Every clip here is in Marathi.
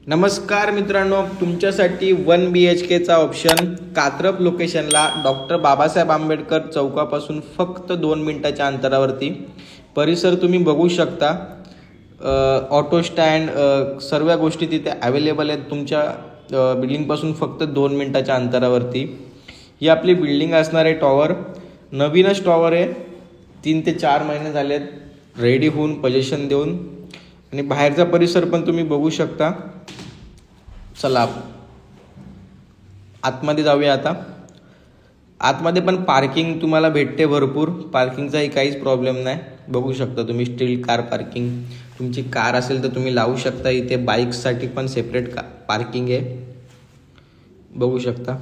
नमस्कार मित्रांनो, तुमच्यासाठी 1 BHKचा ऑप्शन कात्रप लोकेशनला डॉक्टर बाबासाहेब आंबेडकर चौकापासून फक्त 2 मिनिटाच्या अंतरावरती. परिसर तुम्ही बघू शकता. ऑटो स्टँड सर्व गोष्टी तिथे अवेलेबल आहेत. तुमच्या बिल्डिंगपासून फक्त 2 मिनिटाच्या अंतरावरती ही आपली बिल्डिंग असणार आहे. टॉवर नवीनच टॉवर आहे. 3 ते 4 महिने झालेत रेडी होऊन पोझिशन देऊन. आणि बाहेरचा परिसर पण तुम्ही बघू शकता. चला आतमध्ये जाऊया. आता आतमध्ये पण पार्किंग तुम्हाला भेटते भरपूर. पार्किंगचाही काहीच प्रॉब्लेम नाही. बघू शकता तुम्ही स्ट्रीट कार पार्किंग. तुमची कार असेल तर तुम्ही लावू शकता इथे. बाईक्ससाठी पण सेपरेट पार्किंग आहे, बघू शकता.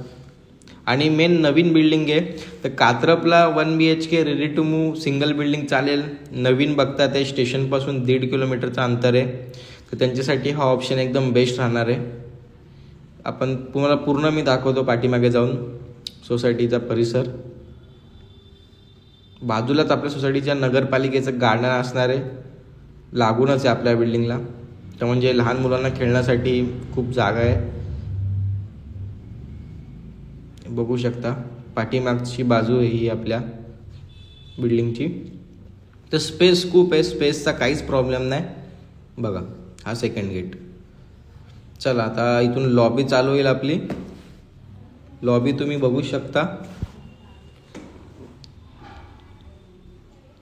आणि मेन नवीन बिल्डिंग आहे. तर कात्रपला 1 BHK ready to move single building चालेल. नवीन बघता ते स्टेशनपासून 1.5 किलोमीटरचं अंतर आहे. तर त्यांच्यासाठी हा ऑप्शन एकदम बेस्ट राहणार आहे. आपण तुम्हाला पूर्ण मी दाखवतो पाठीमागे जाऊन सोसायटीचा परिसर. बाजूलाच आपल्या सोसायटीच्या नगरपालिकेचं गार्डन असणार आहे. लागूनच आहे आपल्या बिल्डिंगला. तर म्हणजे लहान मुलांना खेळण्यासाठी खूप जागा आहे. बघू शकता पाठीमागची बाजू आहे ही आपल्या बिल्डिंगची. तर स्पेस खूप आहे. स्पेसचा काहीच प्रॉब्लेम नाही. बघा हा सेकंड गेट. चला आता इथून लॉबी चालू होईल आपली. लॉबी तुम्ही बघू शकता.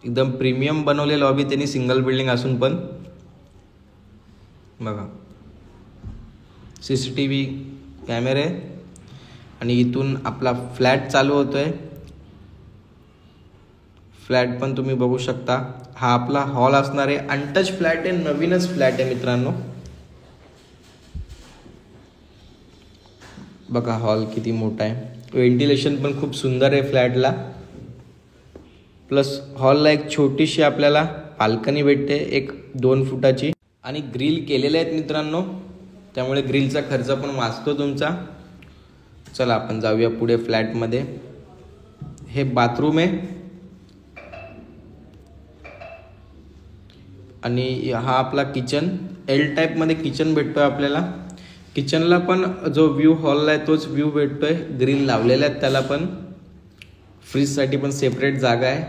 एकदम प्रीमियम बनवले लॉबी त्यांनी, सिंगल बिल्डिंग असून पण. बघा CCTV कॅमेरे. आणि इथून आपला फ्लॅट चालू होतोय. फ्लॅट पण तुम्ही बघू शकता. हा आपला हॉल असणार आहे. अनटच फ्लॅट आहे, नवीनच फ्लॅट आहे मित्रांनो. बघा हॉल किती मोठा आहे. व्हेंटिलेशन पण खूप सुंदर आहे फ्लॅटला. प्लस हॉलला एक छोटीशी आपल्याला बाल्कनी भेटते, एक 2 फुटाची. आणि ग्रिल केलेले आहेत मित्रांनो, त्यामुळे ग्रिलचा खर्च पण वाचतो तुमचा. चला आपण जाऊया पुढे फ्लॅटमध्ये. हे बाथरूम आहे. आणि हा आपला किचन. L टाईपमध्ये किचन भेटतोय आपल्याला. किचनला पण जो व्ह्यू हॉलला आहे तोच व्ह्यू भेटतोय. ग्रिल लावलेले आहेत त्याला पण. फ्रीजसाठी पण सेपरेट जागा आहे.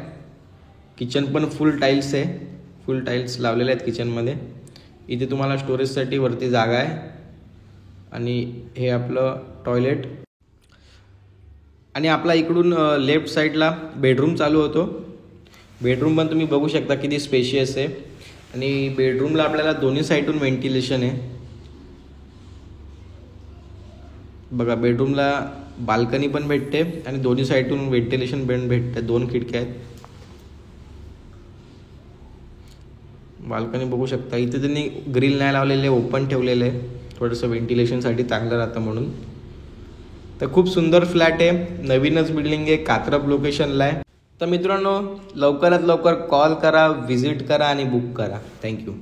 किचन पण फुल टाईल्स आहे. फुल टाईल्स लावलेले आहेत किचनमध्ये. इथे तुम्हाला स्टोरेजसाठी वरती जागा आहे. आणि हे आपलं टॉयलेट. आणि आपला इकडून लेफ्ट साईडला बेडरूम चालू होतो. बेडरूम पण तुम्ही बघू शकता किती स्पेशियस आहे. आणि बेडरूमला आपल्याला दोन्ही साईडून व्हेंटिलेशन आहे. बघा बेडरूमला बाल्कनी पण भेटते आणि दोन्ही साईडून व्हेंटिलेशन पण भेटते. 2 खिडक्या आहेत. बाल्कनी बघू शकता. इथे त्यांनी ग्रिल नाही लावलेले, ओपन ठेवलेले आहे. थोडंसं व्हेंटिलेशनसाठी चांगलं राहतं म्हणून. तर खूप सुंदर फ्लॅट आहे. नवीनच बिल्डिंग आहे. कात्रप लोकेशनला आहे. तर मित्रांनो लवकरात लवकर कॉल करा, व्हिजिट करा आणि बुक करा. थँक्यू.